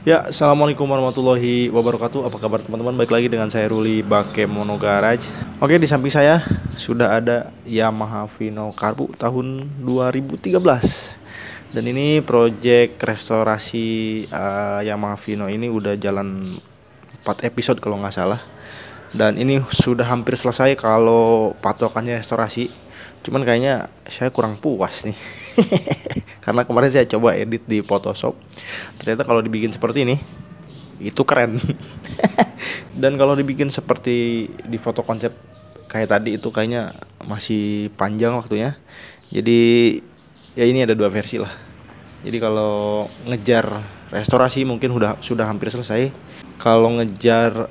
Ya, assalamualaikum warahmatullahi wabarakatuh. Apa kabar teman-teman? Baik lagi dengan saya Ruli Bakemono Garage. Oke, di samping saya sudah ada Yamaha Vino Karbu tahun 2013. Dan ini project restorasi Yamaha Vino ini udah jalan 4 episode kalau nggak salah. Dan ini sudah hampir selesai kalau patokannya restorasi. Cuman kayaknya saya kurang puas nih. Karena kemarin saya coba edit di Photoshop. Ternyata kalau dibikin seperti ini itu keren. Dan kalau dibikin seperti di foto konsep kayak tadi itu kayaknya masih panjang waktunya. Jadi ya ini ada dua versi lah. Jadi kalau ngejar restorasi mungkin sudah hampir selesai. Kalau ngejar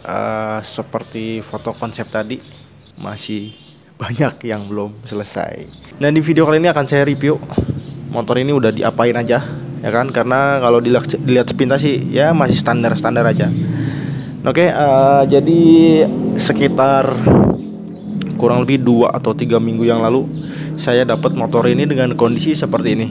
seperti foto konsep tadi masih banyak yang belum selesai. Nah, di video kali ini akan saya review motor ini udah diapain aja, ya kan? Karena kalau dilihat sepintas sih ya masih standar aja. Oke, jadi sekitar kurang lebih 2 atau 3 minggu yang lalu saya dapat motor ini dengan kondisi seperti ini.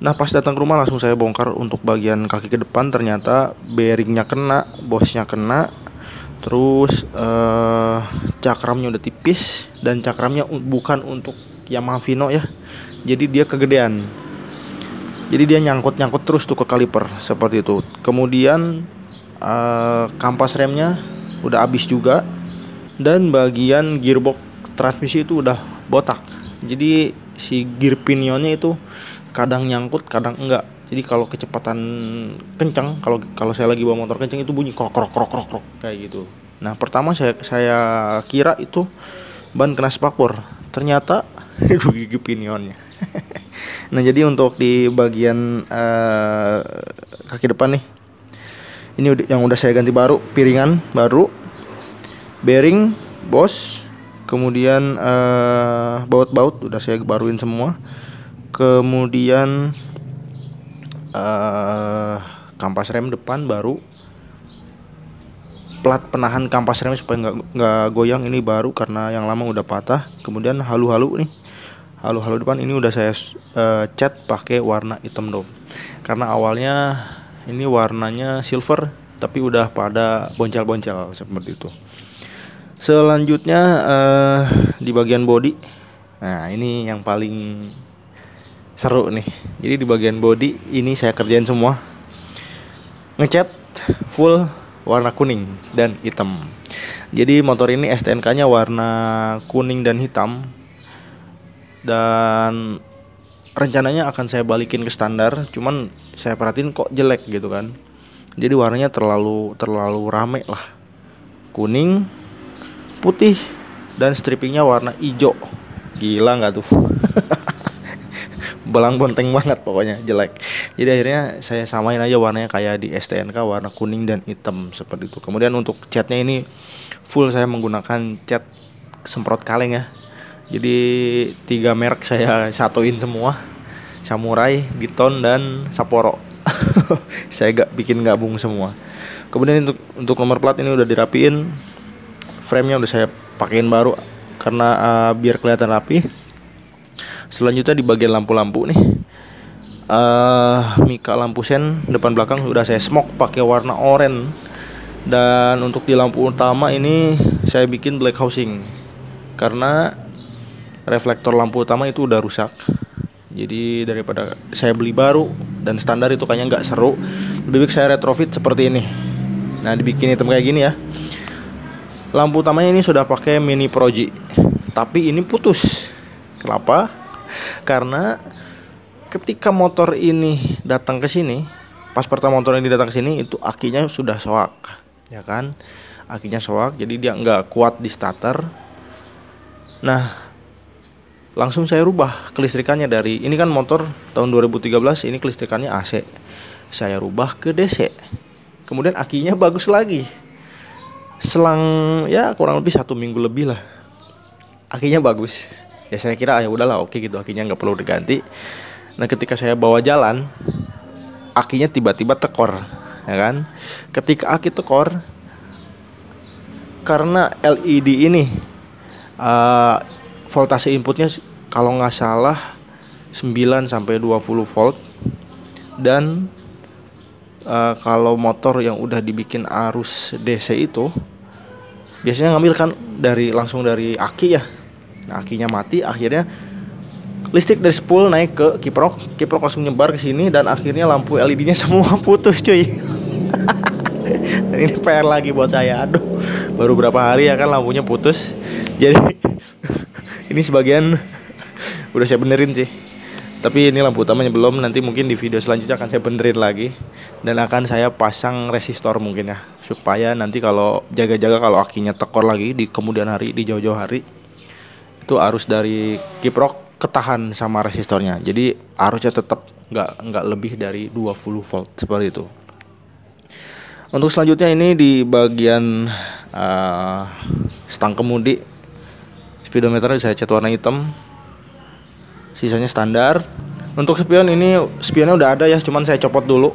Nah, pas datang ke rumah langsung saya bongkar untuk bagian kaki ke depan. Ternyata bearingnya kena, bosnya kena. Terus cakramnya udah tipis. Dan cakramnya bukan untuk Yamaha Vino ya. Jadi dia kegedean. Jadi dia nyangkut terus tuh ke kaliper seperti itu. Kemudian kampas remnya udah habis juga. Dan bagian gearbox transmisi itu udah botak. Jadi si gear pinionnya itu kadang nyangkut, kadang enggak. Jadi kalau kecepatan kencang, kalau saya lagi bawa motor kencang itu bunyi krok kayak gitu. Nah, pertama saya kira itu ban kena spakbor. Ternyata itu gigi pinionnya. Nah, jadi untuk di bagian kaki depan nih, ini yang udah saya ganti baru, piringan baru, bearing, bos, kemudian baut udah saya baruin semua. Kemudian kampas rem depan baru, plat penahan kampas rem supaya nggak goyang ini baru karena yang lama udah patah. Kemudian halu depan ini udah saya cat pakai warna hitam dom. Karena awalnya ini warnanya silver tapi udah pada boncel seperti itu. Selanjutnya di bagian bodi. Nah, ini yang paling seru nih. Jadi di bagian bodi ini saya kerjain semua. Ngecat full warna kuning dan hitam. Jadi motor ini STNK-nya warna kuning dan hitam. Dan rencananya akan saya balikin ke standar, cuman saya perhatiin kok jelek gitu kan. Jadi warnanya terlalu rame lah. Kuning, putih, dan strippingnya warna hijau. Gila nggak tuh? Belang bonteng banget pokoknya, jelek. Jadi akhirnya saya samain aja warnanya kayak di STNK, warna kuning dan hitam seperti itu. Kemudian untuk catnya ini full saya menggunakan cat semprot kaleng ya. Jadi 3 merek saya satuin semua, Samurai, Giton, dan Sapporo. Saya bikin gabung semua. Kemudian untuk nomor plat ini udah dirapiin, frame-nya udah saya pakein baru karena biar kelihatan rapi. Selanjutnya di bagian lampu-lampu nih, mika lampu sen depan belakang udah saya smoke pakai warna oranye. Dan untuk di lampu utama ini saya bikin black housing karena reflektor lampu utama itu udah rusak. Jadi daripada saya beli baru dan standar itu kayaknya nggak seru, lebih baik saya retrofit seperti ini. Nah, dibikin hitam kayak gini ya. Lampu utamanya ini sudah pakai mini proji, tapi ini putus. Kenapa? Karena ketika motor ini datang ke sini, pas pertama motor ini datang ke sini itu akinya sudah soak, ya kan? Akinya soak, jadi dia nggak kuat di starter. Nah, langsung saya rubah kelistrikannya dari ini kan motor tahun 2013, ini kelistrikannya AC. Saya rubah ke DC. Kemudian akinya bagus lagi. Selang ya kurang lebih 1 minggu lebih lah, akinya bagus. Ya saya kira ya udahlah oke gitu, akinya nggak perlu diganti. Nah, ketika saya bawa jalan, akinya tiba-tiba tekor. ya kan? Ketika aki tekor, karena LED ini voltase inputnya kalau nggak salah 9 sampai 20 volt, dan kalau motor yang udah dibikin arus DC itu biasanya ngambil kan langsung dari aki ya. Nah, akinya mati, akhirnya listrik dari spool naik ke kiprok langsung nyebar ke sini, dan akhirnya lampu LED-nya semua putus, cuy. Dan ini PR lagi buat saya. Aduh, baru berapa hari ya kan lampunya putus. Jadi ini sebagian udah saya benerin sih. Tapi ini lampu utamanya belum, nanti mungkin di video selanjutnya akan saya benerin lagi. Dan akan saya pasang resistor mungkin ya, supaya nanti kalau jaga-jaga kalau akinya tekor lagi di kemudian hari, di jauh-jauh hari, itu arus dari kiprok ketahan sama resistornya. Jadi arusnya tetap nggak lebih dari 20 volt seperti itu. Untuk selanjutnya ini di bagian stang kemudi, speedometer saya cat warna hitam, sisanya standar. Untuk spion ini, spionnya udah ada ya, cuman saya copot dulu.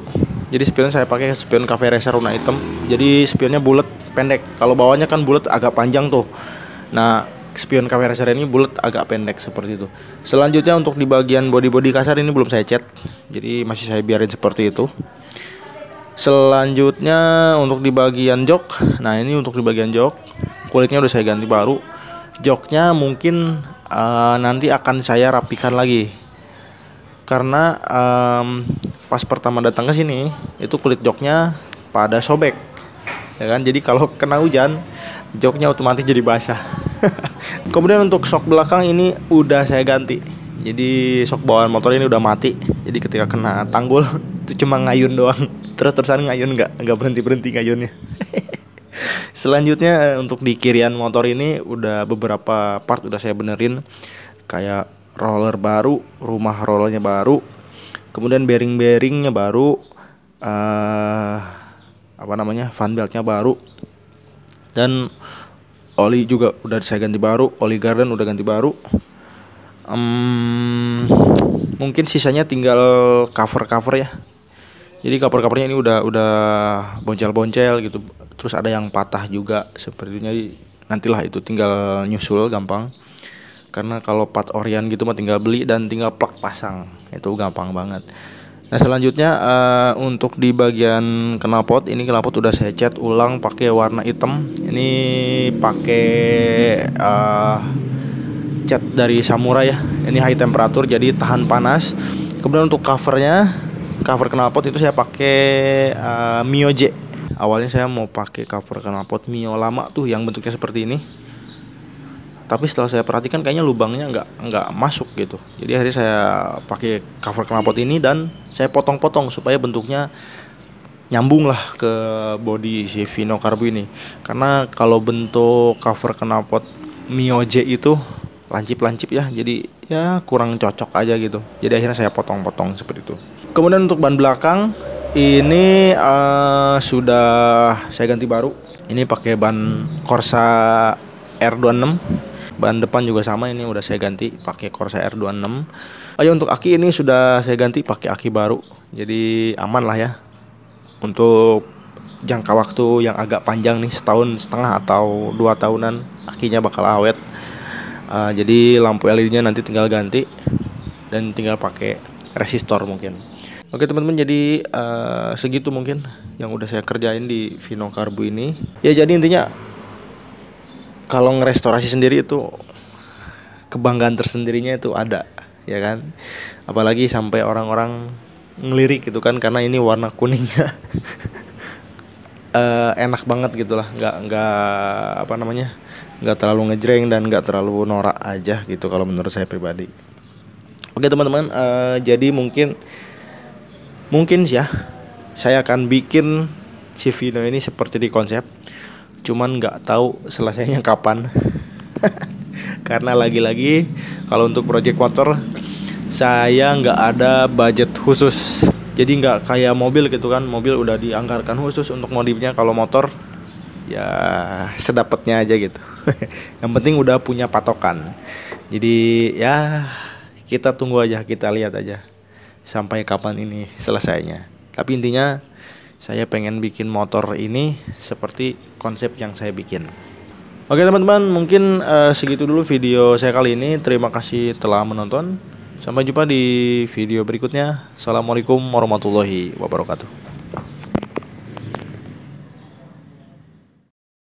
Jadi spion saya pakai spion Cafe Racer warna hitam. Jadi spionnya bulat pendek. Kalau bawahnya kan bulat agak panjang tuh. Nah, spion Cafe Racer ini bulat agak pendek seperti itu. Selanjutnya untuk di bagian bodi kasar ini belum saya cat. Jadi masih saya biarin seperti itu. Selanjutnya untuk di bagian jok. Nah, ini untuk di bagian jok, kulitnya udah saya ganti baru. Joknya mungkin nanti akan saya rapikan lagi. Karena pas pertama datang ke sini itu kulit joknya pada sobek, ya kan? Jadi kalau kena hujan joknya otomatis jadi basah. Kemudian untuk sok belakang ini udah saya ganti. Jadi sok bawaan motor ini udah mati. Jadi ketika kena tanggul itu cuma ngayun doang. Terus-terusan ngayun, nggak berhenti ngayunnya. Selanjutnya untuk di kirian motor ini udah beberapa part udah saya benerin, kayak roller baru, rumah rollernya baru, kemudian bearing-bearingnya baru, fan beltnya baru, dan oli juga udah saya ganti baru, oli garden udah ganti baru. Mungkin sisanya tinggal cover ya. Jadi covernya ini udah boncel-boncel gitu. Terus ada yang patah juga sepertinya. Nantilah itu tinggal nyusul gampang. Karena kalau part orian gitu mah tinggal beli dan tinggal plug pasang. Itu gampang banget. Nah, selanjutnya untuk di bagian knalpot, ini knalpot udah saya cat ulang pakai warna hitam. Ini pakai cat dari Samurai ya. Ini high temperature jadi tahan panas. Kemudian untuk cover knalpot itu saya pakai Mio J. Awalnya saya mau pakai cover knalpot Mio lama tuh yang bentuknya seperti ini. Tapi setelah saya perhatikan kayaknya lubangnya nggak masuk gitu. Jadi akhirnya saya pakai cover knalpot ini dan saya potong-potong supaya bentuknya nyambung lah ke bodi si Vino Karbu ini. Karena kalau bentuk cover knalpot Mio J itu lancip-lancip ya, jadi ya kurang cocok aja gitu. Jadi akhirnya saya potong-potong seperti itu. Kemudian untuk ban belakang ini sudah saya ganti baru. Ini pakai ban Corsa R26. Ban depan juga sama, ini udah saya ganti pakai Corsa R26. Untuk aki ini sudah saya ganti pakai aki baru. Jadi aman lah ya. Untuk jangka waktu yang agak panjang nih, 1,5 tahun atau 2 tahunan akinya bakal awet. Jadi lampu LED-nya nanti tinggal ganti dan tinggal pakai resistor mungkin. Oke teman-teman, jadi segitu mungkin yang udah saya kerjain di Vino Karbu ini. Ya jadi intinya kalau ngerestorasi sendiri itu kebanggaan tersendirinya itu ada, ya kan? Apalagi sampai orang-orang ngelirik gitu kan, karena ini warna kuningnya enak banget gitulah, nggak terlalu ngejreng dan nggak terlalu norak aja gitu kalau menurut saya pribadi. Oke teman-teman, jadi mungkin sih ya saya akan bikin si Vino ini seperti di konsep, cuman nggak tahu selesainya kapan. Karena lagi-lagi kalau untuk project motor saya nggak ada budget khusus. Jadi nggak kayak mobil gitu kan, mobil udah dianggarkan khusus untuk modifnya. Kalau motor ya sedapatnya aja gitu. Yang penting udah punya patokan. Jadi ya kita tunggu aja, kita lihat aja sampai kapan ini selesainya. Tapi intinya Saya pengen bikin motor ini seperti konsep yang saya bikin. Oke teman-teman, mungkin segitu dulu video saya kali ini. Terima kasih telah menonton. Sampai jumpa di video berikutnya. Assalamualaikum warahmatullahi wabarakatuh.